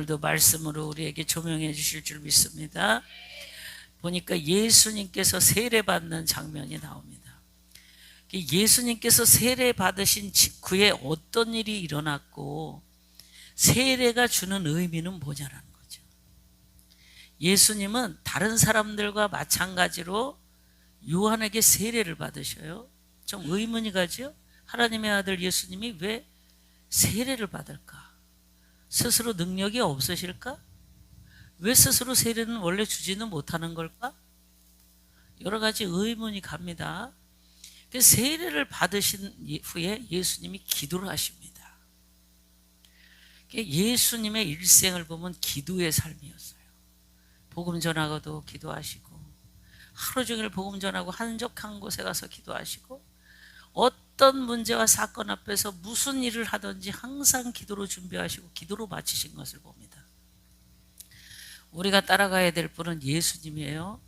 오늘도 말씀으로 우리에게 조명해 주실 줄 믿습니다. 보니까 예수님께서 세례받는 장면이 나옵니다. 예수님께서 세례 받으신 직후에 어떤 일이 일어났고 세례가 주는 의미는 뭐냐라는 거죠. 예수님은 다른 사람들과 마찬가지로 요한에게 세례를 받으셔요. 좀 의문이 가죠. 하나님의 아들 예수님이 왜 세례를 받을까? 스스로 능력이 없으실까? 왜 스스로 세례는 원래 주지는 못하는 걸까? 여러 가지 의문이 갑니다. 세례를 받으신 후에 예수님이 기도를 하십니다. 예수님의 일생을 보면 기도의 삶이었어요. 복음 전하고도 기도하시고, 하루 종일 복음 전하고 한적한 곳에 가서 기도하시고, 어떤 문제와 사건 앞에서 무슨 일을 하든지 항상 기도로 준비하시고 기도로 마치신 것을 봅니다. 우리가 따라가야 될 분은 예수님이에요.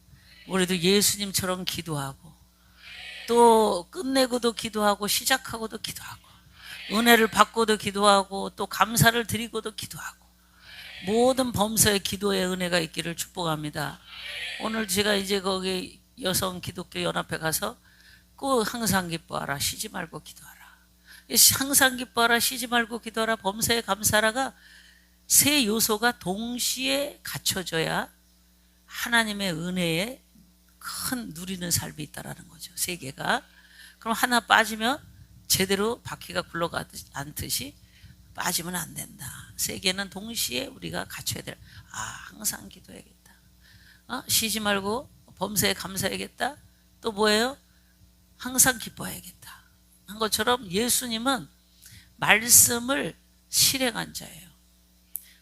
우리도 예수님처럼 기도하고 또 끝내고도 기도하고 시작하고도 기도하고 은혜를 받고도 기도하고 또 감사를 드리고도 기도하고 모든 범사에 기도의 은혜가 있기를 축복합니다. 오늘 제가 이제 거기 여성 기독교 연합회 가서 꼭 항상 기뻐하라, 쉬지 말고 기도하라. 항상 기뻐하라, 쉬지 말고 기도하라, 범사에 감사하라가 세 요소가 동시에 갖춰져야 하나님의 은혜에 큰 누리는 삶이 있다라는 거죠. 세 개가. 그럼 하나 빠지면 제대로 바퀴가 굴러가지 않듯이 빠지면 안 된다. 세 개는 동시에 우리가 갖춰야 될. 항상 기도해야겠다. 쉬지 말고 범사에 감사해야겠다. 또 뭐예요? 항상 기뻐해야겠다. 한 것처럼 예수님은 말씀을 실행한 자예요.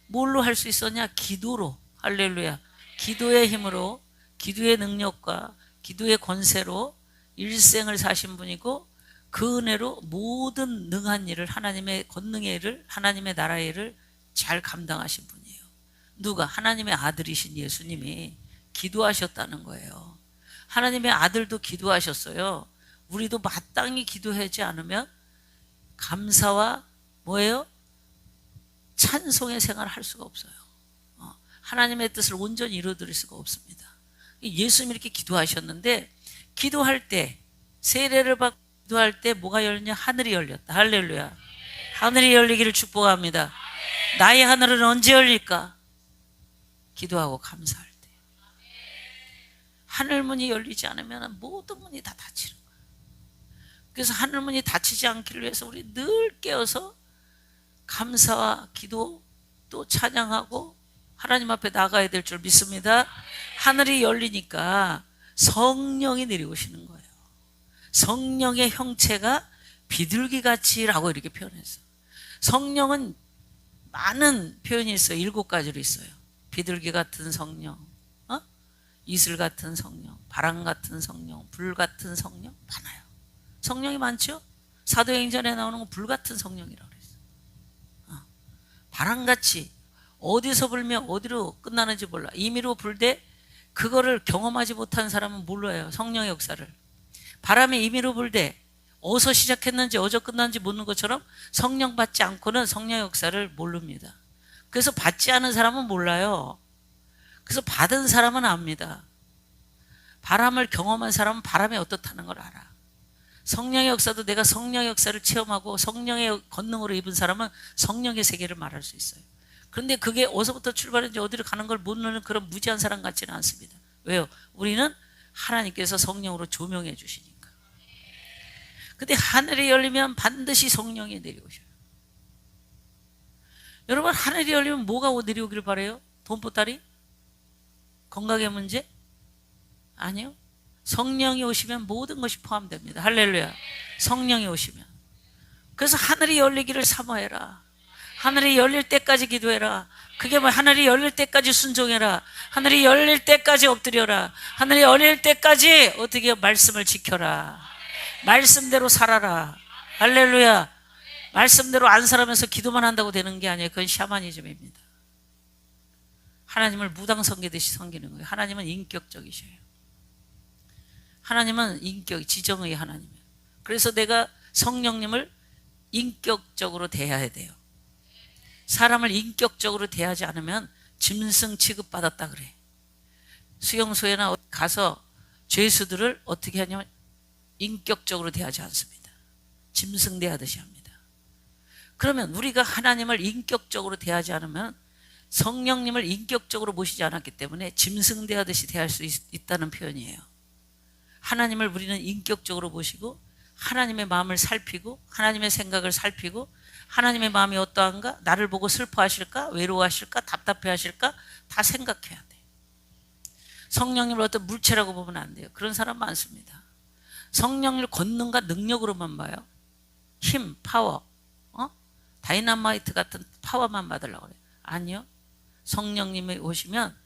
뭘로 할 수 있었냐? 기도로. 할렐루야. 기도의 힘으로, 기도의 능력과 기도의 권세로 일생을 사신 분이고 그 은혜로 모든 능한 일을, 하나님의 권능의 일을, 하나님의 나라의 일을 잘 감당하신 분이에요. 누가? 하나님의 아들이신 예수님이 기도하셨다는 거예요. 하나님의 아들도 기도하셨어요. 우리도 마땅히 기도하지 않으면 감사와 뭐예요? 찬송의 생활을 할 수가 없어요. 하나님의 뜻을 온전히 이루어드릴 수가 없습니다. 예수님이 이렇게 기도하셨는데 기도할 때, 세례를 받고 기도할 때 뭐가 열렸냐? 하늘이 열렸다. 할렐루야. 하늘이 열리기를 축복합니다. 나의 하늘은 언제 열릴까? 기도하고 감사할 때. 하늘 문이 열리지 않으면 모든 문이 다 닫히는 거예요. 그래서 하늘 문이 닫히지 않기를 위해서 우리 늘 깨어서 감사와 기도 또 찬양하고 하나님 앞에 나가야 될 줄 믿습니다. 하늘이 열리니까 성령이 내려오시는 거예요. 성령의 형체가 비둘기같이라고 이렇게 표현했어요. 성령은 많은 표현이 있어요. 7가지로 있어요. 비둘기 같은 성령, 이슬 같은 성령, 바람 같은 성령, 불 같은 성령, 많아요. 성령이 많죠? 사도행전에 나오는 건 불 같은 성령이라고 그랬어요. 바람같이 어디서 불며 어디로 끝나는지 몰라. 임의로 불되 그거를 경험하지 못한 사람은 몰라요. 성령의 역사를. 바람이 임의로 불되 어디서 시작했는지 어디서 끝났는지 모르는 것처럼 성령 받지 않고는 성령의 역사를 모릅니다. 그래서 받지 않은 사람은 몰라요. 그래서 받은 사람은 압니다. 바람을 경험한 사람은 바람이 어떻다는 걸 알아. 성령의 역사도 내가 성령의 역사를 체험하고 성령의 권능으로 입은 사람은 성령의 세계를 말할 수 있어요. 그런데 그게 어디서부터 출발했는지 어디로 가는 걸 모르는 그런 무지한 사람 같지는 않습니다. 왜요? 우리는 하나님께서 성령으로 조명해 주시니까. 근데 하늘이 열리면 반드시 성령이 내려오셔요. 여러분, 하늘이 열리면 뭐가 내려오기를 바라요? 돈보따리? 건강의 문제? 아니요. 성령이 오시면 모든 것이 포함됩니다. 할렐루야. 성령이 오시면. 그래서 하늘이 열리기를 사모해라. 하늘이 열릴 때까지 기도해라. 그게 뭐 하늘이 열릴 때까지 순종해라. 하늘이 열릴 때까지 엎드려라. 하늘이 열릴 때까지 어떻게 말씀을 지켜라. 말씀대로 살아라. 할렐루야. 말씀대로 안 살아면서 기도만 한다고 되는 게 아니에요. 그건 샤머니즘입니다. 하나님을 무당 섬기듯이 섬기는 거예요. 하나님은 인격적이셔요. 하나님은 인격, 지정의 하나님이에요. 그래서 내가 성령님을 인격적으로 대해야 돼요. 사람을 인격적으로 대하지 않으면 짐승 취급받았다 그래. 수용소에나 가서 죄수들을 어떻게 하냐면 인격적으로 대하지 않습니다. 짐승 대하듯이 합니다. 그러면 우리가 하나님을 인격적으로 대하지 않으면, 성령님을 인격적으로 모시지 않았기 때문에 짐승 대하듯이 대할 수 있다는 표현이에요. 하나님을 우리는 인격적으로 모시고 하나님의 마음을 살피고 하나님의 생각을 살피고 하나님의 마음이 어떠한가, 나를 보고 슬퍼하실까, 외로워하실까, 답답해하실까 다 생각해야 돼. 성령님을 어떤 물체라고 보면 안 돼요. 그런 사람 많습니다. 성령님을 권능과 능력으로만 봐요. 힘, 파워, 다이너마이트 같은 파워만 받으려고 그래요. 아니요. 성령님이 오시면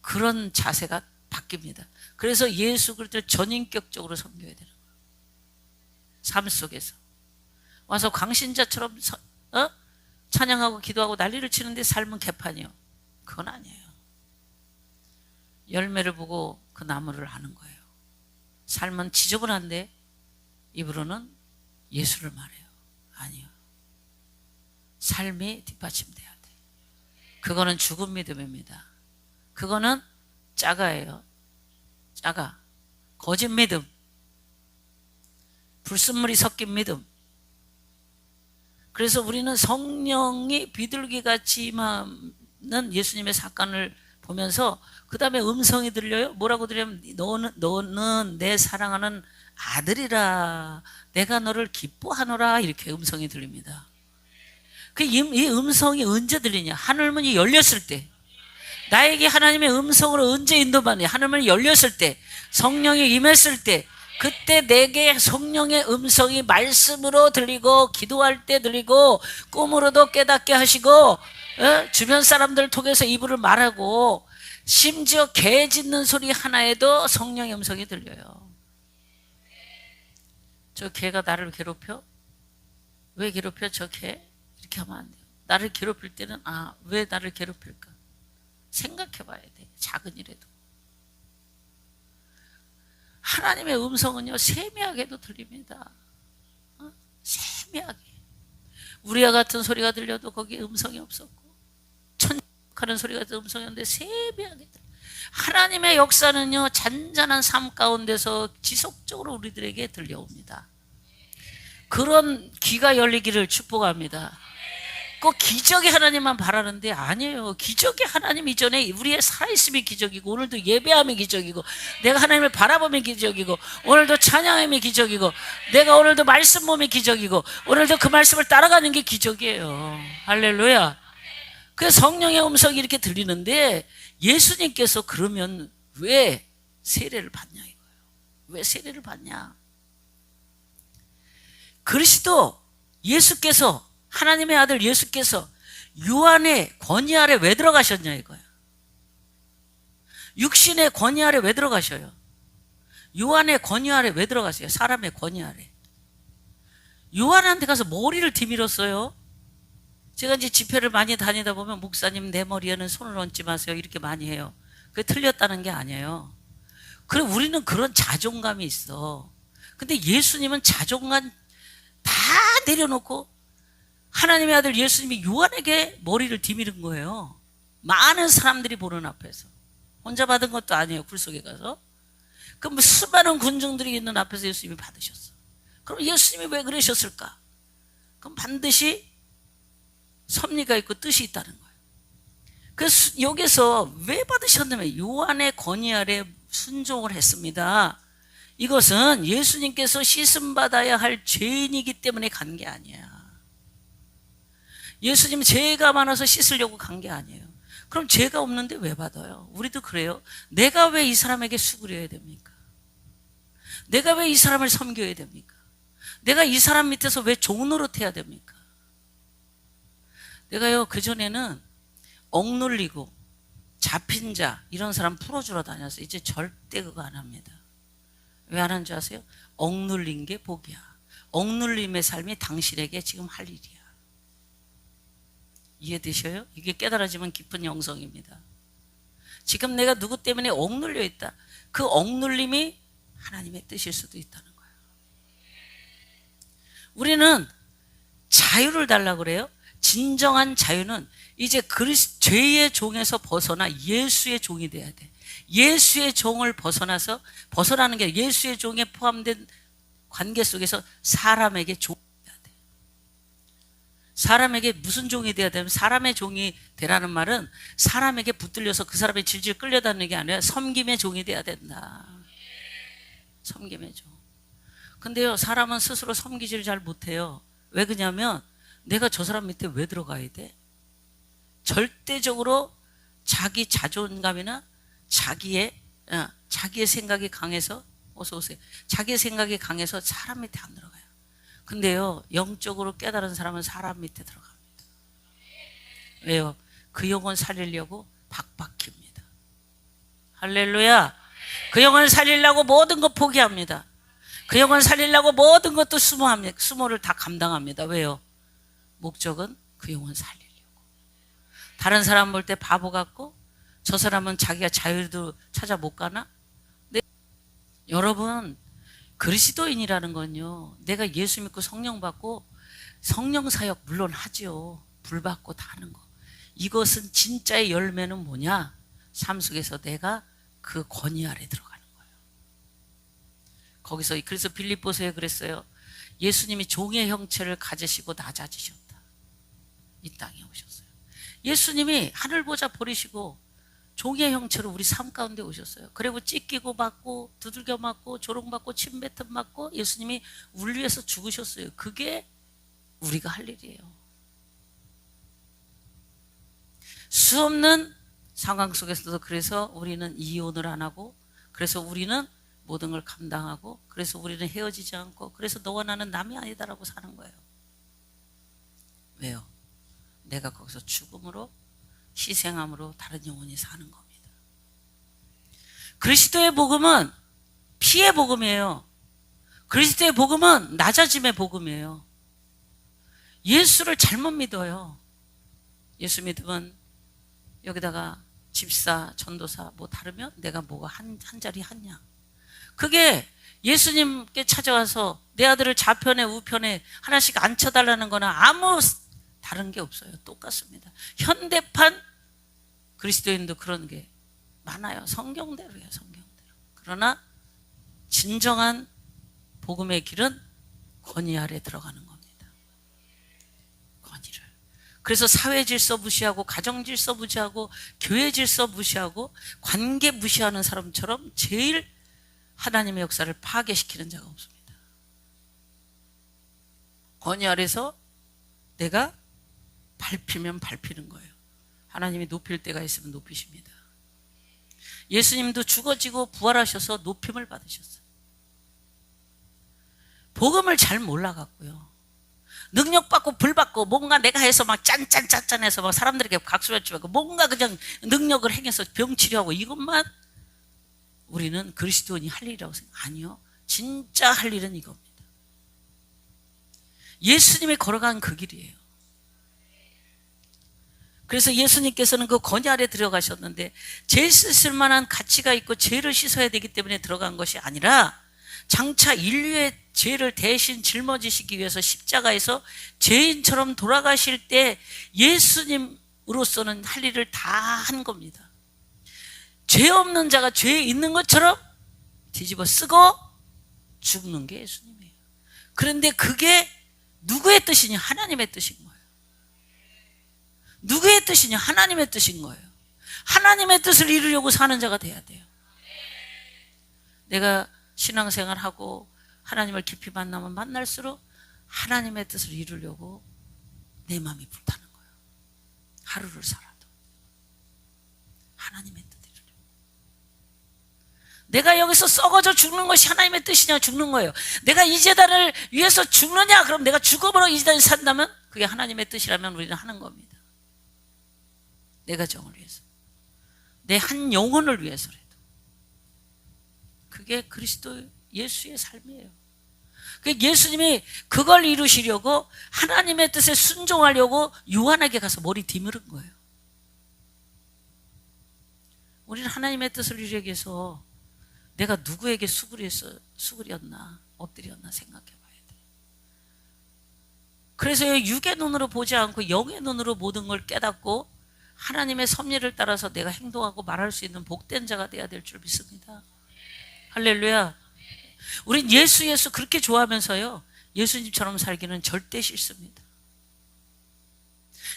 그런 자세가 바뀝니다. 그래서 예수 그리스도를 전인격적으로 섬겨야 되는 거예요. 삶 속에서 와서 광신자처럼 찬양하고 기도하고 난리를 치는데 삶은 개판이요. 그건 아니에요. 열매를 보고 그 나무를 아는 거예요. 삶은 지저분한데 입으로는 예수를 말해요. 아니요. 삶이 뒷받침돼야 돼. 그거는 죽은 믿음입니다. 그거는 짜가예요. 짜가. 거짓 믿음. 불순물이 섞인 믿음. 그래서 우리는 성령이 비둘기같이 임하는 예수님의 사건을 보면서 그 다음에 음성이 들려요. 뭐라고 들려면 너는 내 사랑하는 아들이라, 내가 너를 기뻐하노라, 이렇게 음성이 들립니다. 이 음성이 언제 들리냐? 하늘문이 열렸을 때. 나에게 하나님의 음성으로 언제 인도받냐? 하늘문이 열렸을 때, 성령이 임했을 때, 그때 내게 성령의 음성이 말씀으로 들리고 기도할 때 들리고 꿈으로도 깨닫게 하시고 주변 사람들 통해서 이불을 말하고 심지어 개 짖는 소리 하나에도 성령의 음성이 들려요. 저 개가 나를 괴롭혀? 왜 괴롭혀 저 개? 이렇게 하면 안 돼요. 나를 괴롭힐 때는 왜 나를 괴롭힐까? 생각해 봐야 돼. 작은 일에도. 하나님의 음성은요 세미하게도 들립니다. 세미하게. 우리와 같은 소리가 들려도 거기에 음성이 없었고, 천하는 소리가 들려도 음성이 없는데 세미하게 들려요. 하나님의 역사는요 잔잔한 삶 가운데서 지속적으로 우리들에게 들려옵니다. 그런 귀가 열리기를 축복합니다. 꼭 기적의 하나님만 바라는데 아니에요. 기적의 하나님 이전에 우리의 살아있음이 기적이고, 오늘도 예배함이 기적이고, 내가 하나님을 바라보면 기적이고, 오늘도 찬양함이 기적이고, 내가 오늘도 말씀 몸이 기적이고, 오늘도 그 말씀을 따라가는 게 기적이에요. 할렐루야. 그래서 성령의 음성이 이렇게 들리는데, 예수님께서 그러면 왜 세례를 받냐 이거예요. 왜 세례를 받냐? 그리스도 예수께서, 하나님의 아들 예수께서 요한의 권위 아래 왜 들어가셨냐 이거야. 육신의 권위 아래 왜 들어가셔요? 요한의 권위 아래 왜 들어가세요? 사람의 권위 아래. 요한한테 가서 머리를 디밀었어요. 제가 이제 집회를 많이 다니다 보면 목사님 내 머리에는 손을 얹지 마세요 이렇게 많이 해요. 그게 틀렸다는 게 아니에요. 그래 우리는 그런 자존감이 있어. 근데 예수님은 자존감 다 내려놓고 하나님의 아들 예수님이 요한에게 머리를 디미른 거예요. 많은 사람들이 보는 앞에서. 혼자 받은 것도 아니에요. 굴속에 가서. 그럼 수많은 군중들이 있는 앞에서 예수님이 받으셨어. 그럼 예수님이 왜 그러셨을까? 그럼 반드시 섭리가 있고 뜻이 있다는 거예요. 그래서 여기서 왜 받으셨냐면 요한의 권위 아래 순종을 했습니다. 이것은 예수님께서 씻음받아야 할 죄인이기 때문에 간 게 아니야. 예수님 죄가 많아서 씻으려고 간 게 아니에요. 그럼 죄가 없는데 왜 받아요? 우리도 그래요. 내가 왜 이 사람에게 수그려야 됩니까? 내가 왜 이 사람을 섬겨야 됩니까? 내가 이 사람 밑에서 왜 종노릇해야 됩니까? 내가요 그전에는 억눌리고 잡힌 자 이런 사람 풀어주러 다녔어요. 이제 절대 그거 안 합니다. 왜 안 하는 줄 아세요? 억눌린 게 복이야. 억눌림의 삶이 당신에게 지금 할 일이야. 이해되셔요? 이게 깨달아지면 깊은 영성입니다. 지금 내가 누구 때문에 억눌려 있다. 그 억눌림이 하나님의 뜻일 수도 있다는 거예요. 우리는 자유를 달라고 그래요. 진정한 자유는 이제 죄의 종에서 벗어나 예수의 종이 돼야 돼. 예수의 종을 벗어나는 게 예수의 종에 포함된 관계 속에서 사람에게 종이 돼야 돼. 사람에게 무슨 종이 돼야 되면, 사람의 종이 되라는 말은 사람에게 붙들려서 그 사람이 질질 끌려다니는 게 아니라 섬김의 종이 돼야 된다. 섬김의 종. 근데요, 사람은 스스로 섬기지를 잘 못해요. 왜 그러냐면 내가 저 사람 밑에 왜 들어가야 돼? 절대적으로 자기 자존감이나 자기의 생각이 강해서, 어서 오세요. 자기의 생각이 강해서 사람 밑에 안 들어가요. 근데요, 영적으로 깨달은 사람은 사람 밑에 들어갑니다. 왜요? 그 영혼 살리려고 박박힙니다. 할렐루야. 그 영혼을 살리려고 모든 것 포기합니다. 그 영혼 살리려고 모든 것도 수모를 다 감당합니다. 왜요? 목적은 그 영혼 살리려고. 다른 사람 볼 때 바보 같고, 저 사람은 자기가 자유도 찾아 못 가나? 네. 여러분, 그리스도인이라는 건요, 내가 예수 믿고 성령 받고 성령 사역 물론 하죠. 불 받고 다 하는 거. 이것은 진짜의 열매는 뭐냐? 삶 속에서 내가 그 권위 아래 들어가는 거예요. 거기서 그래서 빌립보서에 그랬어요. 예수님이 종의 형체를 가지시고 낮아지셨다. 이 땅에 오셨어요. 예수님이 하늘 보좌 버리시고 종의 형체로 우리 삶 가운데 오셨어요. 그리고 찢기고 맞고 두들겨 맞고 조롱받고 침뱉음 맞고 예수님이 우리 위해서 죽으셨어요. 그게 우리가 할 일이에요. 수없는 상황 속에서도 그래서 우리는 이혼을 안 하고, 그래서 우리는 모든 걸 감당하고, 그래서 우리는 헤어지지 않고, 그래서 너와 나는 남이 아니다라고 사는 거예요. 왜요? 내가 거기서 죽음으로, 희생함으로 다른 영혼이 사는 겁니다. 그리스도의 복음은 피의 복음이에요. 그리스도의 복음은 낮아짐의 복음이에요. 예수를 잘못 믿어요. 예수 믿으면 여기다가 집사, 전도사 뭐 다르면 내가 뭐가 한 자리 하냐. 그게 예수님께 찾아와서 내 아들을 좌편에 우편에 하나씩 앉혀달라는 거는 아무 다른 게 없어요. 똑같습니다. 현대판 그리스도인도 그런 게 많아요. 성경대로예요. 성경대로. 그러나 진정한 복음의 길은 권위 아래 들어가는 겁니다. 권위를. 그래서 사회 질서 무시하고 가정 질서 무시하고 교회 질서 무시하고 관계 무시하는 사람처럼 제일 하나님의 역사를 파괴시키는 자가 없습니다. 권위 아래서 내가 밟히면 밟히는 거예요. 하나님이 높일 때가 있으면 높이십니다. 예수님도 죽어지고 부활하셔서 높임을 받으셨어요. 복음을 잘 몰라갖고요, 능력받고 불받고 뭔가 내가 해서 막 짠짠짠짠해서 막 사람들에게 각수를 치고 뭔가 그냥 능력을 행해서 병 치료하고 이것만 우리는 그리스도인이 할 일이라고 생각. 아니요, 진짜 할 일은 이겁니다. 예수님이 걸어간 그 길이에요. 그래서 예수님께서는 그 권위 아래 들어가셨는데 죄 씻을 만한 가치가 있고 죄를 씻어야 되기 때문에 들어간 것이 아니라 장차 인류의 죄를 대신 짊어지시기 위해서 십자가에서 죄인처럼 돌아가실 때 예수님으로서는 할 일을 다 한 겁니다. 죄 없는 자가 죄 있는 것처럼 뒤집어 쓰고 죽는 게 예수님이에요. 그런데 그게 누구의 뜻이냐? 하나님의 뜻인 거예요. 누구의 뜻이냐? 하나님의 뜻인 거예요. 하나님의 뜻을 이루려고 사는 자가 돼야 돼요. 내가 신앙생활하고 하나님을 깊이 만나면 만날수록 하나님의 뜻을 이루려고 내 마음이 불타는 거예요. 하루를 살아도 하나님의 뜻 이루려고. 내가 여기서 썩어져 죽는 것이 하나님의 뜻이냐? 죽는 거예요. 내가 이 재단을 위해서 죽느냐? 그럼 내가 죽음으로 이 재단을 산다면 그게 하나님의 뜻이라면 우리는 하는 겁니다. 내 가정을 위해서, 내 한 영혼을 위해서라도. 그게 그리스도 예수의 삶이에요. 예수님이 그걸 이루시려고 하나님의 뜻에 순종하려고 요한에게 가서 머리 디무른 거예요. 우리는 하나님의 뜻을 이루기 위해서 내가 누구에게 수그렸나 엎드렸나 생각해 봐야 돼요. 그래서 육의 눈으로 보지 않고 영의 눈으로 모든 걸 깨닫고 하나님의 섭리를 따라서 내가 행동하고 말할 수 있는 복된 자가 돼야 될 줄 믿습니다. 할렐루야. 우린 예수 그렇게 좋아하면서요, 예수님처럼 살기는 절대 싫습니다.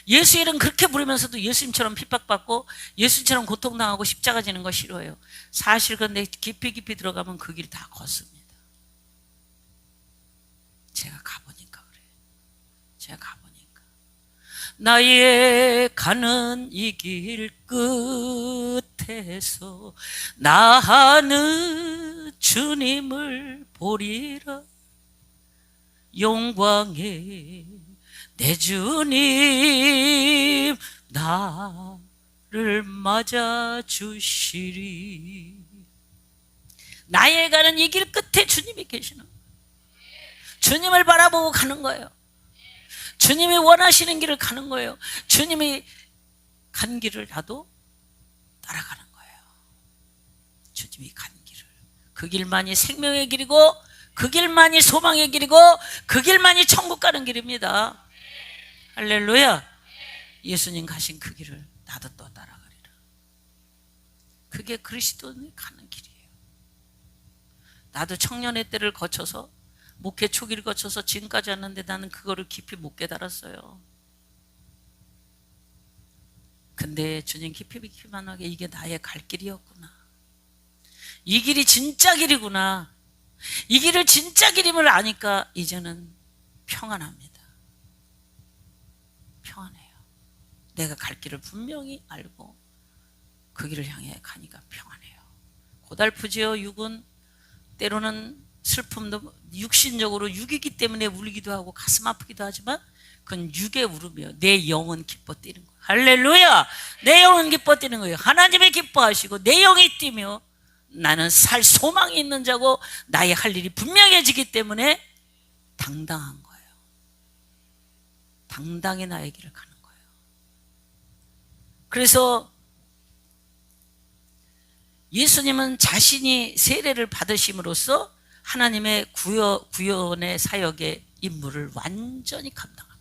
예수 이름 그렇게 부르면서도 예수님처럼 핍박받고 예수님처럼 고통당하고 십자가 지는 거 싫어해요. 사실 근데 깊이 들어가면 그 길 다 걷습니다. 제가 가보니까 그래요. 제가 가보니까 나의 가는 이 길 끝에서 나는 주님을 보리라. 영광의 내 주님 나를 맞아 주시리. 나의 가는 이 길 끝에 주님이 계시는 거예요. 주님을 바라보고 가는 거예요. 주님이 원하시는 길을 가는 거예요. 주님이 간 길을 나도 따라가는 거예요. 주님이 간 길을. 그 길만이 생명의 길이고 그 길만이 소망의 길이고 그 길만이 천국 가는 길입니다. 할렐루야. 예수님 가신 그 길을 나도 또 따라가리라. 그게 그리스도인이 가는 길이에요. 나도 청년의 때를 거쳐서 목회 초기를 거쳐서 지금까지 왔는데 나는 그거를 깊이 못 깨달았어요. 근데 주님 깊이 만나게 이게 나의 갈 길이었구나. 이 길이 진짜 길이구나. 이 길을 진짜 길임을 아니까 이제는 평안합니다. 평안해요. 내가 갈 길을 분명히 알고 그 길을 향해 가니까 평안해요. 고달프지요. 육은 때로는 슬픔도 육신적으로 육이기 때문에 울기도 하고 가슴 아프기도 하지만 그건 육의 울음이에요. 내 영은 기뻐 뛰는 거예요. 할렐루야. 내 영은 기뻐 뛰는 거예요. 하나님이 기뻐하시고 내 영이 뛰며 나는 살 소망이 있는 자고 나의 할 일이 분명해지기 때문에 당당한 거예요. 당당히 나의 길을 가는 거예요. 그래서 예수님은 자신이 세례를 받으심으로써 하나님의 구원의 사역의 임무를 완전히 감당합니다.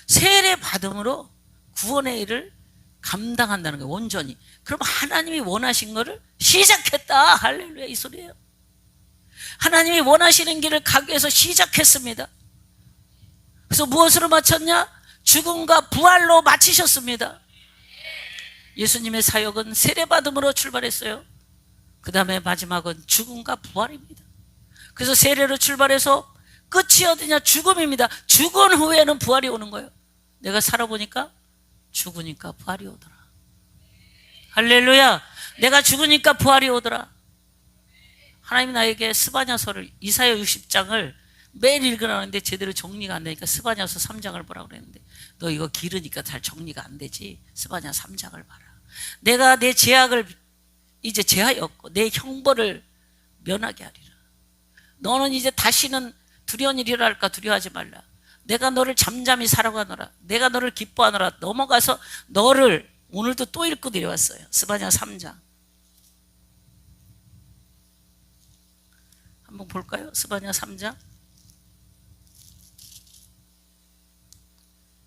세례 받음으로 구원의 일을 감당한다는 거예요. 온전히. 그럼 하나님이 원하신 거를 시작했다. 할렐루야. 이 소리예요. 하나님이 원하시는 길을 가기 위해서 시작했습니다. 그래서 무엇으로 마쳤냐? 죽음과 부활로 마치셨습니다. 예수님의 사역은 세례받음으로 출발했어요. 그 다음에 마지막은 죽음과 부활입니다. 그래서 세례로 출발해서 끝이 어디냐? 죽음입니다. 죽은 후에는 부활이 오는 거예요. 내가 살아보니까 죽으니까 부활이 오더라. 할렐루야. 내가 죽으니까 부활이 오더라. 하나님이 나에게 스바냐서를 이사야 60장을 매일 읽으라는데 제대로 정리가 안 되니까 스바냐서 3장을 보라고 그랬는데 너 이거 길으니까 잘 정리가 안 되지. 스바냐 3장을 봐라. 내가 내 죄악을 이제 제하였고 내 형벌을 면하게 하리라. 너는 이제 다시는 두려운 일이라 할까 두려워하지 말라. 내가 너를 잠잠히 살아가노라. 내가 너를 기뻐하노라. 넘어가서 너를 오늘도 또 읽고 내려왔어요. 스바냐 3장 한번 볼까요? 스바냐 3장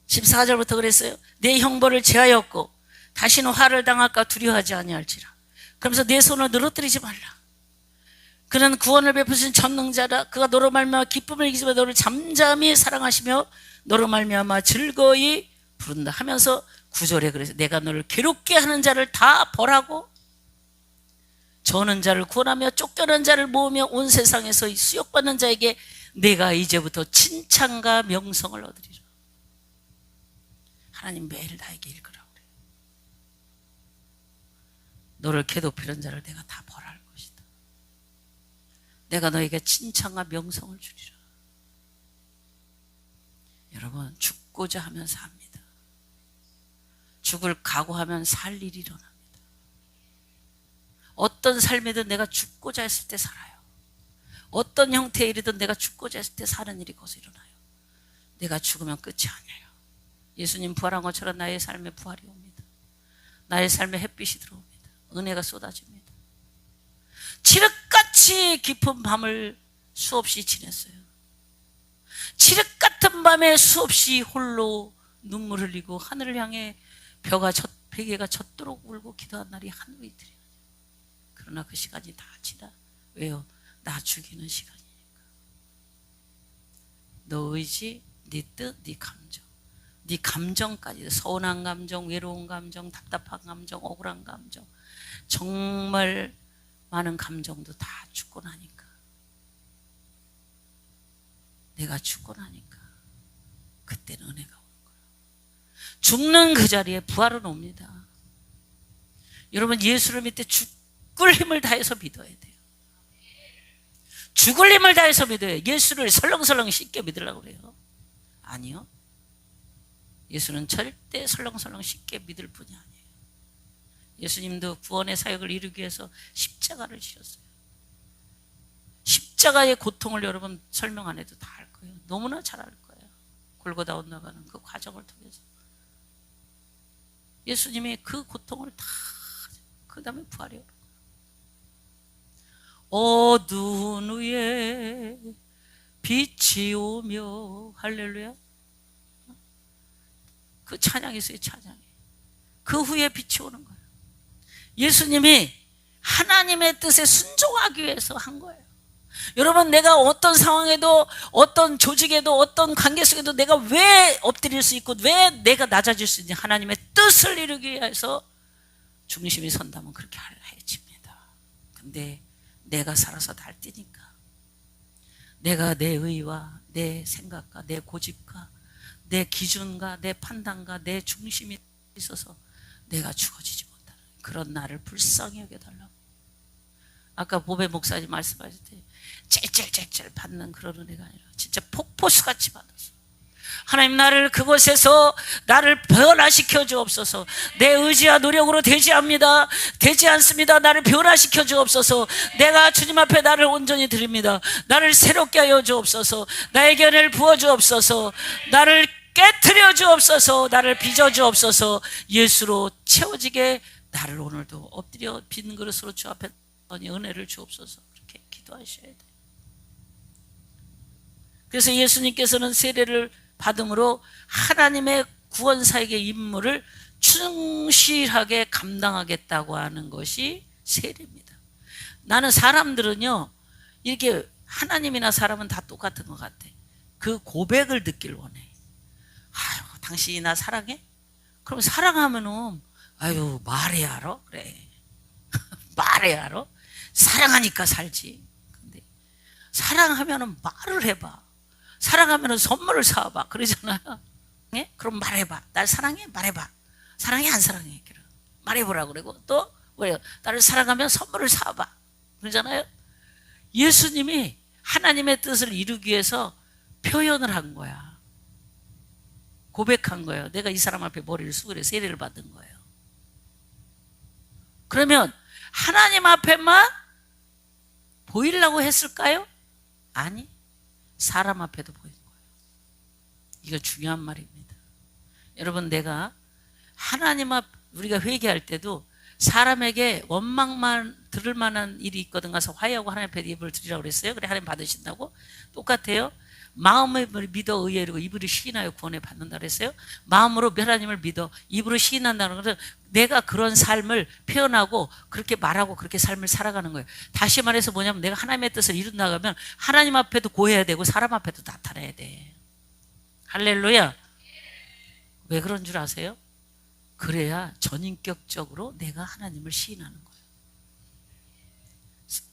14절부터 그랬어요. 내 형벌을 제하였고 다시는 화를 당할까 두려워하지 아니할지라. 그러면서 내 손을 늘어뜨리지 말라. 그는 구원을 베푸신 전능자라. 그가 너로 말미암아 기쁨을 이기시며 너를 잠잠히 사랑하시며 너로 말미암아 즐거이 부른다 하면서 9절에 그래서 내가 너를 괴롭게 하는 자를 다 벌하고 저는 자를 구원하며 쫓겨난 자를 모으며 온 세상에서 수욕받는 자에게 내가 이제부터 칭찬과 명성을 얻으리라. 하나님 매일 나에게 읽으라고 그래요. 너를 괴롭히는 자를 내가 다 벌할 것이다. 내가 너에게 칭찬과 명성을 주리라. 여러분 죽고자 하면 삽니다. 죽을 각오하면 살 일이 일어납니다. 어떤 삶이든 내가 죽고자 했을 때 살아요. 어떤 형태의 일이든 내가 죽고자 했을 때 사는 일이 거기서 일어나요. 내가 죽으면 끝이 아니에요. 예수님 부활한 것처럼 나의 삶에 부활이 옵니다. 나의 삶에 햇빛이 들어옵니다. 은혜가 쏟아집니다. 칠흑같이 깊은 밤을 수없이 지냈어요. 칠흑 같은 밤에 수없이 홀로 눈물 흘리고 하늘을 향해 베개가 젖도록 울고 기도한 날이 한두 이틀이야. 그러나 그 시간이 다 지나. 왜요? 나 죽이는 시간이니까. 너 의지, 네 뜻, 네 감정, 네 감정까지, 서운한 감정, 외로운 감정, 답답한 감정, 억울한 감정, 정말 많은 감정도 다 죽고 나니까, 내가 죽고 나니까 그때는 은혜가 오는 거예요. 죽는 그 자리에 부활은 옵니다. 여러분, 예수를 믿을 때 죽을 힘을 다해서 믿어야 돼요. 죽을 힘을 다해서 믿어요. 예수를 설렁설렁 쉽게 믿으려고 그래요? 아니요. 예수는 절대 설렁설렁 쉽게 믿을 분이 아니에요. 예수님도 구원의 사역을 이루기 위해서 십자가를 지셨어요. 십자가의 고통을 여러분 설명 안 해도 다 알 거예요. 너무나 잘 알 거예요. 골고다 올라가는 그 과정을 통해서 예수님이 그 고통을 다, 그 다음에 부활이 오는 거예요. 어두운 후에 빛이 오며, 할렐루야. 그 찬양이 있어요. 찬양이. 그 후에 빛이 오는 거예요. 예수님이 하나님의 뜻에 순종하기 위해서 한 거예요. 여러분, 내가 어떤 상황에도, 어떤 조직에도, 어떤 관계 속에도 내가 왜 엎드릴 수 있고 왜 내가 낮아질 수 있냐, 하나님의 뜻을 이루기 위해서 중심이 선다면 그렇게 해집니다. 근데 내가 살아서 날뛰니까, 내가 내 의와 내 생각과 내 고집과 내 기준과 내 판단과 내 중심이 있어서 내가 죽어지지 못하는 그런 나를 불쌍히 여겨달라고. 아까 보배 목사님 말씀하실 때 찔찔찔찔 받는 그런 은혜가 아니라 진짜 폭포수같이 받았어. 하나님, 나를 그곳에서 나를 변화시켜 주옵소서. 내 의지와 노력으로 되지 않습니다. 나를 변화시켜 주옵소서. 내가 주님 앞에 나를 온전히 드립니다. 나를 새롭게 하여 주옵소서. 나에게 은혜를 부어 주옵소서. 나를 깨트려 주옵소서. 나를 빚어 주옵소서. 예수로 채워지게 나를 오늘도 엎드려 빈 그릇으로 주 앞에 은혜를 주옵소서. 그렇게 기도하셔야 돼요. 그래서 예수님께서는 세례를 받음으로 하나님의 구원사역의 임무를 충실하게 감당하겠다고 하는 것이 세례입니다. 나는 사람들은요, 이렇게 하나님이나 사람은 다 똑같은 것 같아. 그 고백을 듣길 원해. 아유, 당신이 나 사랑해? 그럼 사랑하면은, 아유, 말해야 알아? 그래. 말해야 알아? 사랑하니까 살지. 근데 사랑하면은 말을 해봐. 사랑하면은 선물을 사와봐. 그러잖아요. 네? 그럼 말해봐. 날 사랑해? 말해봐. 사랑해? 안 사랑해? 말해보라고 그러고, 또 뭐예요? 나를 사랑하면 선물을 사와봐. 그러잖아요. 예수님이 하나님의 뜻을 이루기 위해서 표현을 한 거야. 고백한 거예요. 내가 이 사람 앞에 머리를 숙이려 세례를 받은 거예요. 그러면 하나님 앞에만 보이려고 했을까요? 아니, 사람 앞에도 보인 거예요. 이거 중요한 말입니다. 여러분, 내가 하나님 앞, 우리가 회개할 때도 사람에게 원망만 들을 만한 일이 있거든 가서 화해하고 하나님 앞에 예불을 드리라고 그랬어요. 그래, 하나님 받으신다고? 똑같아요. 마음을 믿어 의에 이르고 입으로 시인하여 구원을 받는다 그랬어요. 마음으로 하나님을 믿어 입으로 시인한다는 것은 내가 그런 삶을 표현하고 그렇게 말하고 그렇게 삶을 살아가는 거예요. 다시 말해서 뭐냐면, 내가 하나님의 뜻을 이룬다면 하나님 앞에도 고해야 되고 사람 앞에도 나타내야 돼. 할렐루야. 왜 그런 줄 아세요? 그래야 전인격적으로 내가 하나님을 시인하는 거예요.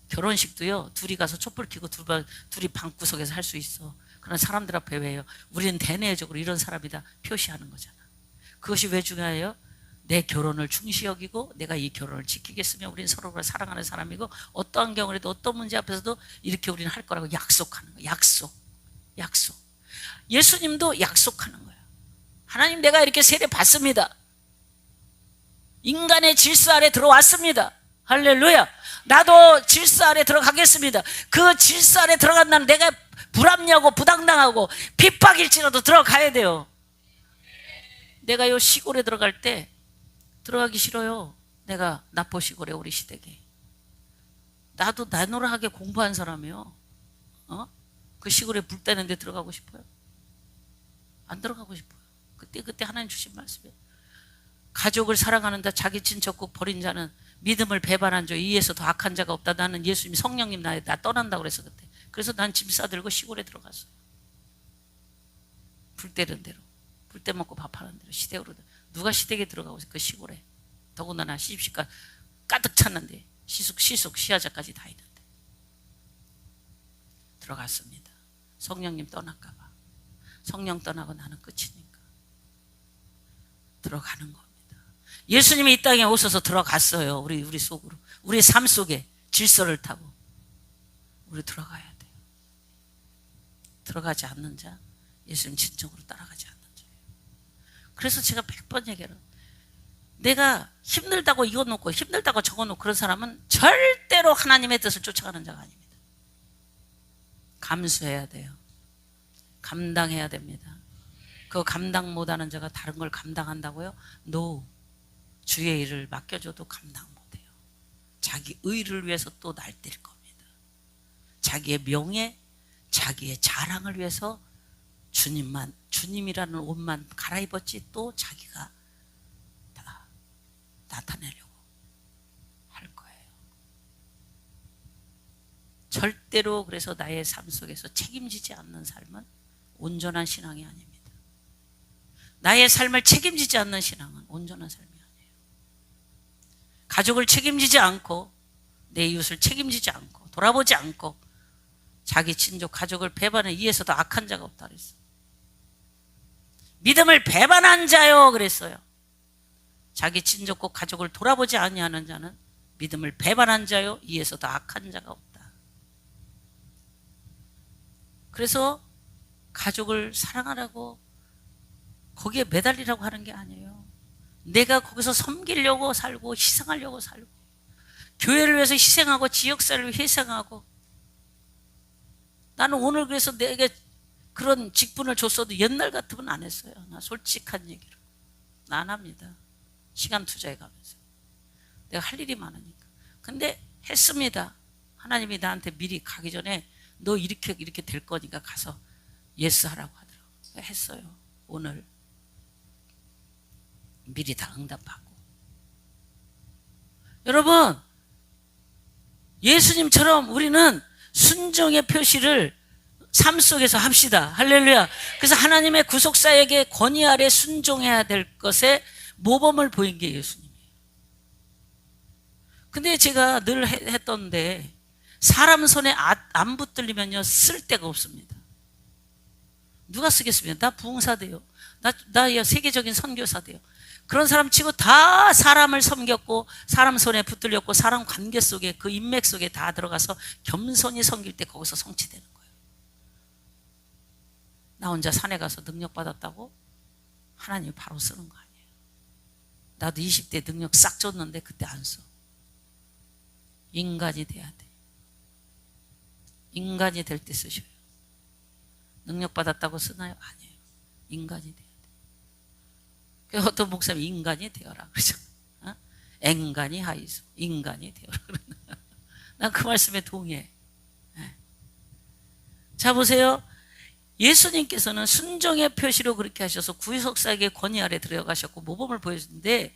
결혼식도요, 둘이 가서 촛불 켜고 둘이 방구석에서 할 수 있어. 그러나 사람들 앞에 왜요? 우리는 대내적으로 이런 사람이다 표시하는 거잖아. 그것이 왜 중요해요? 내 결혼을 중시 여기고 내가 이 결혼을 지키겠으며 우리는 서로를 사랑하는 사람이고 어떠한 경우에도 어떤 문제 앞에서도 이렇게 우리는 할 거라고 약속하는 거예요. 약속. 예수님도 약속하는 거예요. 하나님, 내가 이렇게 세례 받습니다. 인간의 질서 아래 들어왔습니다. 할렐루야. 나도 질서 아래 들어가겠습니다. 그 질서 아래 들어간다는, 내가 불합리하고 부당당하고 핍박일지라도 들어가야 돼요. 내가 요 시골에 들어갈 때 들어가기 싫어요. 내가 나포 시골에 우리 시댁에. 나도 나노라하게 공부한 사람이요. 그 시골에 불 때는 데 들어가고 싶어요? 안 들어가고 싶어요. 그때 하나님 주신 말씀이에요. 가족을 사랑하는데 자기 친척 꼭 버린 자는 믿음을 배반한 자 이에서 더 악한 자가 없다. 나는 예수님 성령님 나 떠난다고 그래서 그때. 그래서 난 짐 싸들고 시골에 들어갔어요. 불 때는 대로, 불 때 먹고 밥하는 대로 시댁으로. 누가 시댁에 들어가고 있어요, 그 시골에. 더군다나 시집시가 가득 찼는데 시숙 시아자까지 다 있는데 들어갔습니다. 성령님 떠날까 봐. 성령 떠나고 나는 끝이니까 들어가는 겁니다. 예수님이 이 땅에 오셔서 들어갔어요. 우리 속으로, 우리 삶 속에 질서를 타고 우리 들어가야 돼요. 들어가지 않는 자, 예수님 진정으로 따라가지 않는 자예요. 그래서 제가 100번 얘기해요. 내가 힘들다고 이거 놓고 힘들다고 저거 놓고 그런 사람은 절대로 하나님의 뜻을 쫓아가는 자가 아닙니다. 감수해야 돼요. 감당해야 됩니다. 그거 감당 못하는 자가 다른 걸 감당한다고요? No. 주의 일을 맡겨줘도 감당 못해요. 자기 의를 위해서 또 날뛸 겁니다. 자기의 명예, 자기의 자랑을 위해서 주님이라는 옷만 갈아입었지 또 자기가 다 나타내려고 할 거예요. 절대로 그래서 나의 삶 속에서 책임지지 않는 삶은 온전한 신앙이 아닙니다. 나의 삶을 책임지지 않는 신앙은 온전한 삶이 아니에요. 가족을 책임지지 않고 내 이웃을 책임지지 않고 돌아보지 않고 자기 친족 가족을 배반해 이에서도 악한 자가 없다 그랬어요. 믿음을 배반한 자요 그랬어요. 자기 친족과 가족을 돌아보지 아니하는 자는 믿음을 배반한 자요 이에서도 악한 자가 없다. 그래서 가족을 사랑하라고 거기에 매달리라고 하는 게 아니에요. 내가 거기서 섬기려고 살고 희생하려고 살고 교회를 위해서 희생하고 지역사회를 위해 희생하고 나는 오늘 그래서 내게 그런 직분을 줬어도 옛날 같으면 안 했어요. 나 솔직한 얘기로 나 안 합니다. 시간 투자해 가면서 내가 할 일이 많으니까. 근데 했습니다. 하나님이 나한테 미리 가기 전에 너 이렇게 될 거니까 가서 예스 하라고 하더라고요. 했어요. 오늘 미리 다 응답받고. 여러분 예수님처럼 우리는 순종의 표시를 삶 속에서 합시다. 할렐루야. 그래서 하나님의 구속사에게 권위 아래 순종해야 될 것에 모범을 보인 게 예수님이에요. 근데 제가 늘 했던데 사람 손에 안 붙들리면요 쓸 데가 없습니다. 누가 쓰겠습니까? 나 부흥사 돼요. 나 세계적인 선교사 돼요. 그런 사람 치고 다 사람을 섬겼고 사람 손에 붙들렸고 사람 관계 속에 그 인맥 속에 다 들어가서 겸손히 섬길 때 거기서 성취되는 거예요. 나 혼자 산에 가서 능력 받았다고 하나님이 바로 쓰는 거 아니에요. 나도 20대 능력 싹 줬는데 그때 안 써. 인간이 돼야 돼. 인간이 될 때 쓰셔요. 능력 받았다고 쓰나요? 아니에요. 인간이 돼야 돼. 그래서 어떤 목사님 인간이 되어라 그러죠. 어? 앵간히 하이소 인간이 되어라. 난 그 말씀에 동의해. 네. 자 보세요. 예수님께서는 순종의 표시로 그렇게 하셔서 구속사에게 권위 아래 들어가셨고 모범을 보여주는데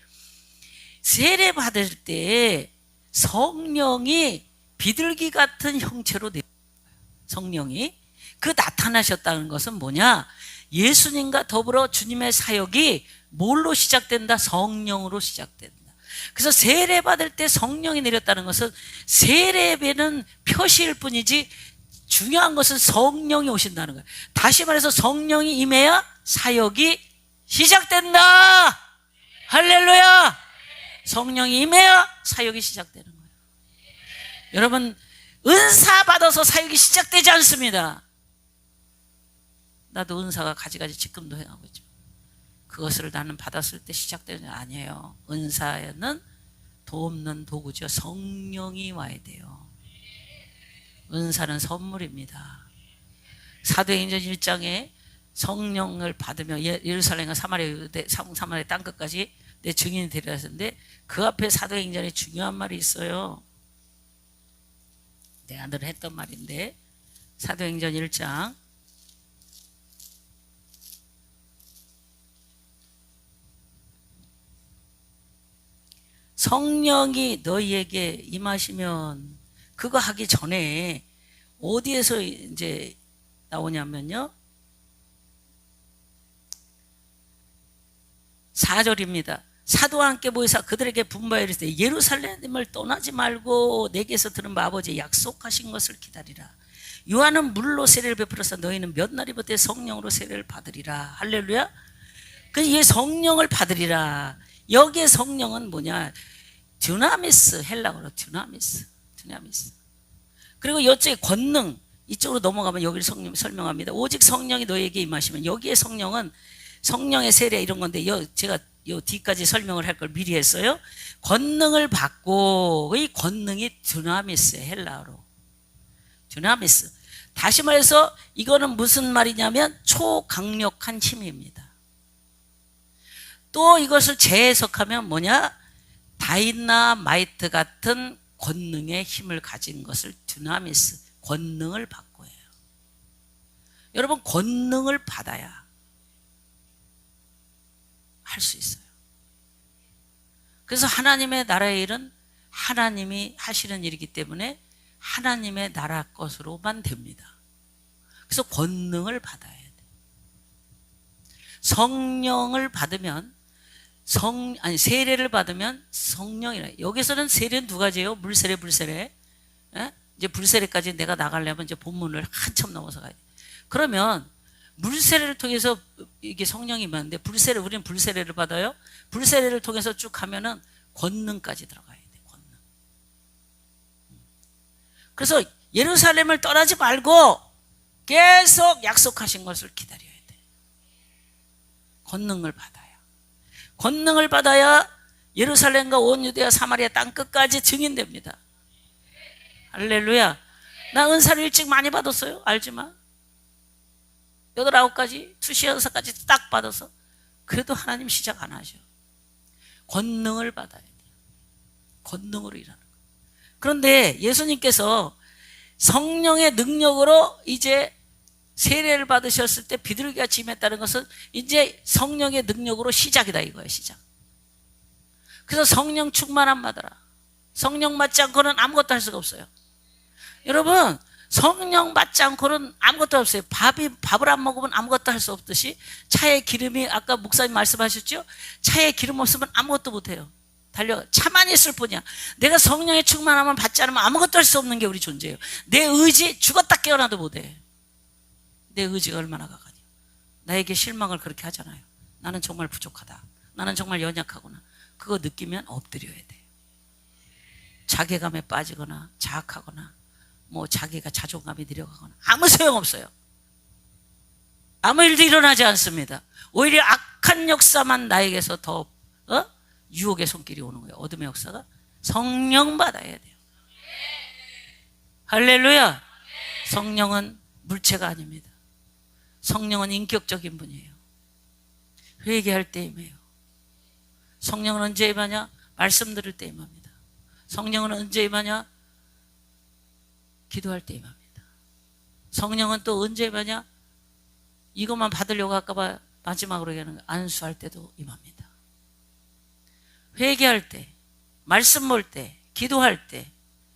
세례 받을 때 성령이 비둘기 같은 형체로 성령이 그 나타나셨다는 것은 뭐냐? 예수님과 더불어 주님의 사역이 뭘로 시작된다? 성령으로 시작된다. 그래서 세례 받을 때 성령이 내렸다는 것은 세례배는 표시일 뿐이지 중요한 것은 성령이 오신다는 거예요. 다시 말해서 성령이 임해야 사역이 시작된다. 할렐루야. 성령이 임해야 사역이 시작되는 거예요. 여러분 은사 받아서 사역이 시작되지 않습니다. 나도 은사가 가지가지 지금도 행하고 있죠. 그것을 나는 받았을 때 시작되는 게 아니에요. 은사에는 돕는 도구죠. 성령이 와야 돼요. 은사는 선물입니다. 사도행전 1장에 성령을 받으며 예루살렘과 사마리아 땅끝까지 내 증인이 되리라 했는데 그 앞에 사도행전에 중요한 말이 있어요. 내가 늘 했던 말인데 사도행전 1장 성령이 너희에게 임하시면 그거 하기 전에 어디에서 이제 나오냐면요. 4절입니다. 사도와 함께 모이사 그들에게 분부하여 이르시되 예루살렘을 떠나지 말고 내게서 들은 바 아버지의 약속하신 것을 기다리라. 요한은 물로 세례를 베풀어서 너희는 몇 날이부터 성령으로 세례를 받으리라. 할렐루야. 그 성령을 받으리라. 여기에 성령은 뭐냐? 듀나미스, 헬라어로 듀나미스. 그리고 이쪽에 권능, 이쪽으로 넘어가면 여기를 설명합니다. 오직 성령이 너희에게 임하시면, 여기에 성령은 성령의 세례 이런 건데 제가 요 뒤까지 설명을 할 걸 미리 했어요. 권능을 받고, 이 권능이 듀나미스예요. 헬라어로 듀나미스. 다시 말해서 이거는 무슨 말이냐면 초강력한 힘입니다. 또 이것을 재해석하면 뭐냐? 다이나마이트 같은 권능의 힘을 가진 것을 듀나미스, 권능을 받고 해요. 여러분, 권능을 받아야 할 수 있어요. 그래서 하나님의 나라의 일은 하나님이 하시는 일이기 때문에 하나님의 나라 것으로만 됩니다. 그래서 권능을 받아야 돼요. 성령을 받으면 세례를 받으면 성령이라. 여기서는 세례는 두 가지예요. 물세례, 불세례. 예? 이제 불세례까지 내가 나가려면 이제 본문을 한참 넘어서 가야 돼. 그러면 물세례를 통해서 이게 성령이 임하는데, 우리는 불세례를 받아요. 불세례를 통해서 쭉 가면은 권능까지 들어가야 돼. 권능. 그래서 예루살렘을 떠나지 말고 계속 약속하신 것을 기다려야 돼. 권능을 받아요. 권능을 받아야 예루살렘과 온 유대와 사마리아 땅 끝까지 증인됩니다. 할렐루야. 나 은사를 일찍 많이 받았어요. 알지만 8, 9가지 수시 연사까지 딱 받아서 그래도 하나님 시작 안 하셔. 권능을 받아야 돼요. 권능으로 일하는 거예요. 그런데 예수님께서 성령의 능력으로 이제 세례를 받으셨을 때 비둘기가 임했다는 것은 이제 성령의 능력으로 시작이다 이거예요. 시작. 그래서 성령 충만함 받아라. 성령 받지 않고는 아무것도 할 수가 없어요. 여러분, 성령 받지 않고는 아무것도 없어요. 밥을 안 먹으면 아무것도 할 수 없듯이 차에 기름이, 아까 목사님 말씀하셨죠? 차에 기름 없으면 아무것도 못해요. 차만 있을 뿐이야. 내가 성령의 충만함을 받지 않으면 아무것도 할 수 없는 게 우리 존재예요. 내 의지 죽었다 깨어나도 못해. 내 의지가 얼마나 강하냐. 나에게 실망을 그렇게 하잖아요. 나는 정말 부족하다. 나는 정말 연약하구나. 그거 느끼면 엎드려야 돼. 자괴감에 빠지거나 자학하거나 자기가 자존감이 내려가거나 아무 소용없어요. 아무 일도 일어나지 않습니다. 오히려 악한 역사만 나에게서 더 유혹의 손길이 오는 거예요. 어둠의 역사가. 성령 받아야 돼요. 할렐루야. 성령은 물체가 아닙니다. 성령은 인격적인 분이에요. 회개할 때 임해요. 성령은 언제 임하냐? 말씀 들을 때 임합니다. 성령은 언제 임하냐? 기도할 때 임합니다. 성령은 또 언제 임하냐? 이것만 받으려고 할까봐 마지막으로 얘기하는 거, 안수할 때도 임합니다. 회개할 때, 말씀 볼 때, 기도할 때,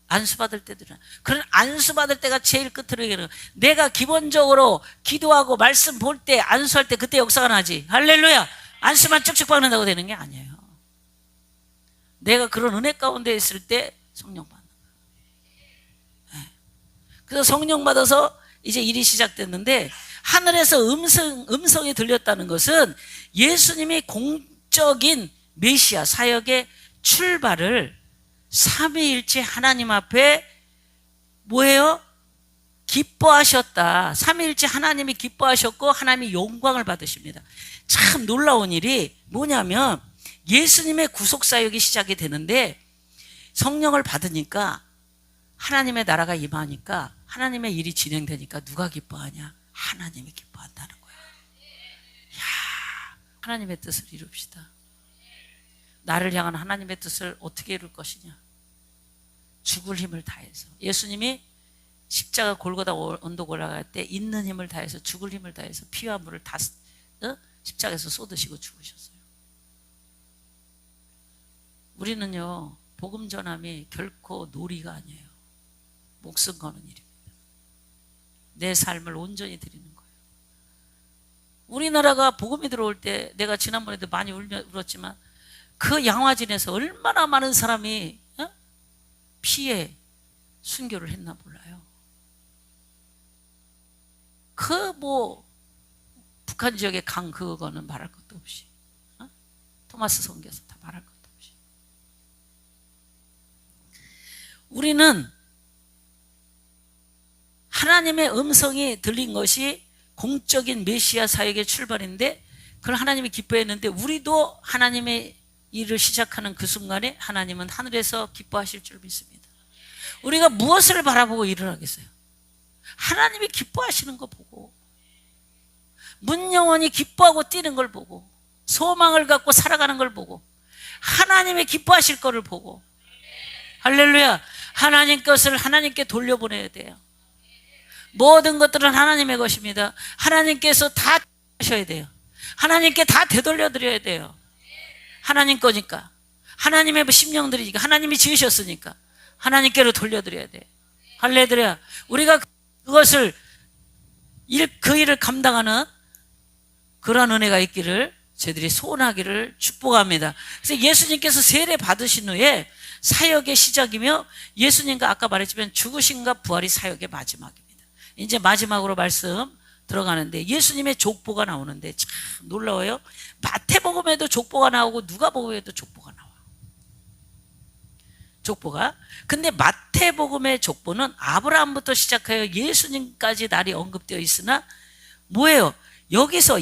안수받을 때들은, 그런 안수받을 때가 제일 끝으로 얘기하는 거예요. 내가 기본적으로 기도하고 말씀 볼 때, 안수할 때 그때 역사가 나지. 할렐루야. 안수만 쭉쭉 받는다고 되는 게 아니에요. 내가 그런 은혜 가운데 있을 때 성령 받는 거예요. 그래서 성령 받아서 이제 일이 시작됐는데, 하늘에서 음성이 들렸다는 것은 예수님이 공적인 메시아 사역의 출발을 삼위일체 하나님 앞에 뭐예요? 기뻐하셨다. 삼위일체 하나님이 기뻐하셨고 하나님이 영광을 받으십니다. 참 놀라운 일이 뭐냐면, 예수님의 구속사역이 시작이 되는데 성령을 받으니까 하나님의 나라가 임하니까 하나님의 일이 진행되니까 누가 기뻐하냐? 하나님이 기뻐한다는 거야. 야, 하나님의 뜻을 이룹시다. 나를 향한 하나님의 뜻을 어떻게 이룰 것이냐? 죽을 힘을 다해서. 예수님이 십자가 골고다 언덕 올라갈 때 있는 힘을 다해서, 죽을 힘을 다해서 피와 물을 다 십자가에서 쏟으시고 죽으셨어요. 우리는요, 복음 전함이 결코 놀이가 아니에요. 목숨 거는 일입니다. 내 삶을 온전히 드리는 거예요. 우리나라가 복음이 들어올 때 내가 지난번에도 많이 울었지만 그 양화진에서 얼마나 많은 사람이 피해 순교를 했나 몰라요. 그 북한 지역의 강 그거는 말할 것도 없이 토마스 선교사 다 말할 것도 없이 우리는 하나님의 음성이 들린 것이 공적인 메시아 사역의 출발인데 그걸 하나님이 기뻐했는데 우리도 하나님의 일을 시작하는 그 순간에 하나님은 하늘에서 기뻐하실 줄 믿습니다. 우리가 무엇을 바라보고 일을 하겠어요? 하나님이 기뻐하시는 거 보고 문영원이 기뻐하고 뛰는 걸 보고 소망을 갖고 살아가는 걸 보고 하나님이 기뻐하실 거를 보고 할렐루야. 하나님 것을 하나님께 돌려보내야 돼요. 모든 것들은 하나님의 것입니다. 하나님께서 다 하셔야 돼요. 하나님께 다 되돌려 드려야 돼요. 하나님 거니까 하나님의 심령들이니까 하나님이 지으셨으니까 하나님께로 돌려드려야 돼요. 할렐루야. 우리가 그것을 그 일을 감당하는 그런 은혜가 있기를 저희들이 소원하기를 축복합니다. 그래서 예수님께서 세례 받으신 후에 사역의 시작이며 예수님과 아까 말했지만 죽으심과 부활이 사역의 마지막입니다. 이제 마지막으로 말씀 들어가는데 예수님의 족보가 나오는데 참 놀라워요. 마태복음에도 족보가 나오고 누가복음에도 족보가 나와요. 족보가. 근데 마태복음의 족보는 아브라함부터 시작하여 예수님까지 날이 언급되어 있으나 뭐예요? 여기서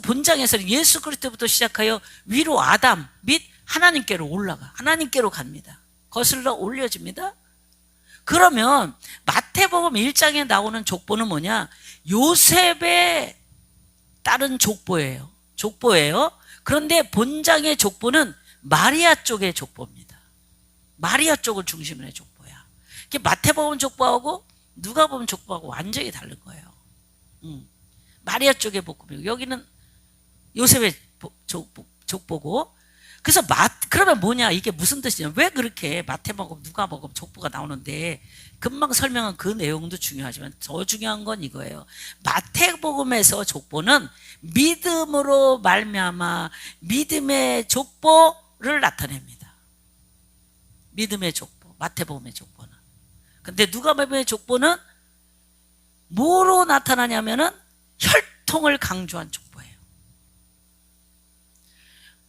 본장에서는 예수 그리스도부터 시작하여 위로 아담 및 하나님께로 올라가. 하나님께로 갑니다. 거슬러 올려집니다. 그러면 마태복음 1장에 나오는 족보는 뭐냐? 요셉의 딸은 족보예요. 그런데 본장의 족보는 마리아 쪽의 족보입니다. 마리아 쪽을 중심으로 한 족보야. 마태복음 족보하고 누가복음 족보하고 완전히 다른 거예요. 마리아 쪽의 복음이고 여기는 요셉의 족보고. 그래서 그러면 뭐냐? 이게 무슨 뜻이냐? 왜 그렇게 마태복음, 누가복음 족보가 나오는데 금방 설명한 그 내용도 중요하지만 더 중요한 건 이거예요. 마태복음에서 족보는 믿음으로 말미암아 믿음의 족보를 나타냅니다. 믿음의 족보, 마태복음의 족보는. 근데 누가복음의 족보는 뭐로 나타나냐면은 혈통을 강조한 족보예요.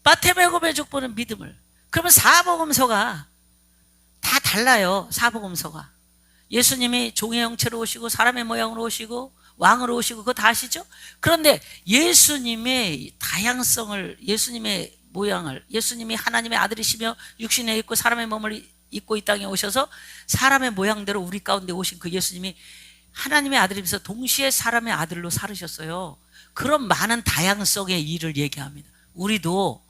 마태복음의 족보는 믿음을. 그러면 사복음서가 다 달라요. 사복음서가 예수님이 종의 형체로 오시고 사람의 모양으로 오시고 왕으로 오시고 그거 다 아시죠? 그런데 예수님의 다양성을, 예수님의 모양을, 예수님이 하나님의 아들이시며 육신에 있고 사람의 몸을 입고 이 땅에 오셔서 사람의 모양대로 우리 가운데 오신 그 예수님이 하나님의 아들이면서 동시에 사람의 아들로 살으셨어요. 그런 많은 다양성의 일을 얘기합니다. 우리도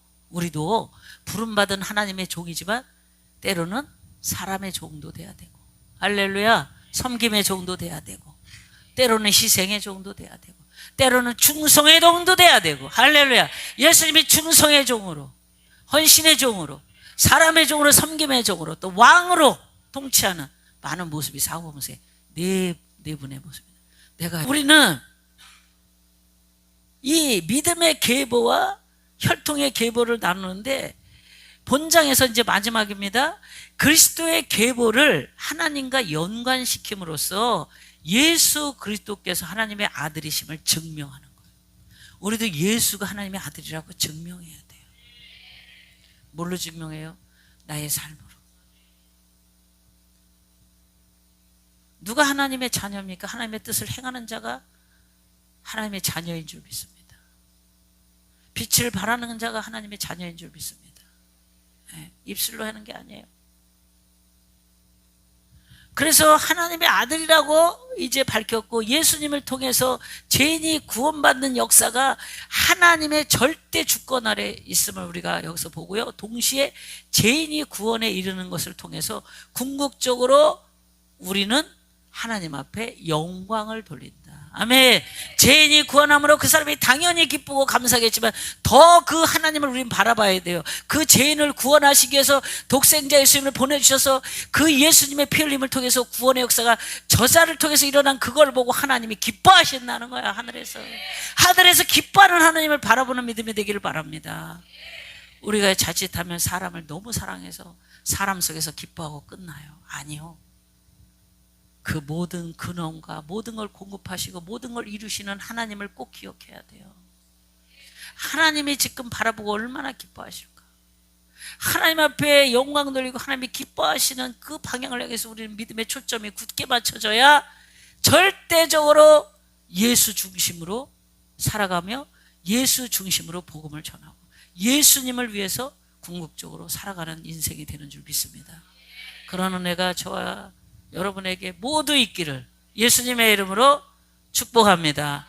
부름받은 하나님의 종이지만 때로는 사람의 종도 돼야 되고, 할렐루야, 섬김의 종도 돼야 되고, 때로는 희생의 종도 돼야 되고, 때로는 충성의 종도 돼야 되고, 할렐루야. 예수님이 충성의 종으로, 헌신의 종으로, 사람의 종으로, 섬김의 종으로, 또 왕으로 통치하는 많은 모습이 사복음서에 네 분의 모습입니다. 우리는 이 믿음의 계보와 혈통의 계보를 나누는데 본장에서 이제 마지막입니다. 그리스도의 계보를 하나님과 연관시킴으로써 예수 그리스도께서 하나님의 아들이심을 증명하는 거예요. 우리도 예수가 하나님의 아들이라고 증명해야 돼요. 뭘로 증명해요? 나의 삶으로. 누가 하나님의 자녀입니까? 하나님의 뜻을 행하는 자가 하나님의 자녀인 줄 믿습니다. 빛을 발하는 자가 하나님의 자녀인 줄 믿습니다. 네, 입술로 하는 게 아니에요. 그래서 하나님의 아들이라고 이제 밝혔고 예수님을 통해서 죄인이 구원받는 역사가 하나님의 절대 주권 아래 있음을 우리가 여기서 보고요. 동시에 죄인이 구원에 이르는 것을 통해서 궁극적으로 우리는 하나님 앞에 영광을 돌린다. 아멘. 죄인이 구원함으로 그 사람이 당연히 기쁘고 감사하겠지만 더 그 하나님을 우리는 바라봐야 돼요. 그 죄인을 구원하시기 위해서 독생자 예수님을 보내주셔서 그 예수님의 피 흘림을 통해서 구원의 역사가 저자를 통해서 일어난 그걸 보고 하나님이 기뻐하신다는 거야. 하늘에서 기뻐하는 하나님을 바라보는 믿음이 되기를 바랍니다. 우리가 자칫하면 사람을 너무 사랑해서 사람 속에서 기뻐하고 끝나요. 아니요. 그 모든 근원과 모든 걸 공급하시고 모든 걸 이루시는 하나님을 꼭 기억해야 돼요. 하나님이 지금 바라보고 얼마나 기뻐하실까. 하나님 앞에 영광 돌리고 하나님이 기뻐하시는 그 방향을 향해서 우리는 믿음의 초점이 굳게 맞춰져야 절대적으로 예수 중심으로 살아가며 예수 중심으로 복음을 전하고 예수님을 위해서 궁극적으로 살아가는 인생이 되는 줄 믿습니다. 그런 은혜가 저와 여러분에게 모두 있기를 예수님의 이름으로 축복합니다.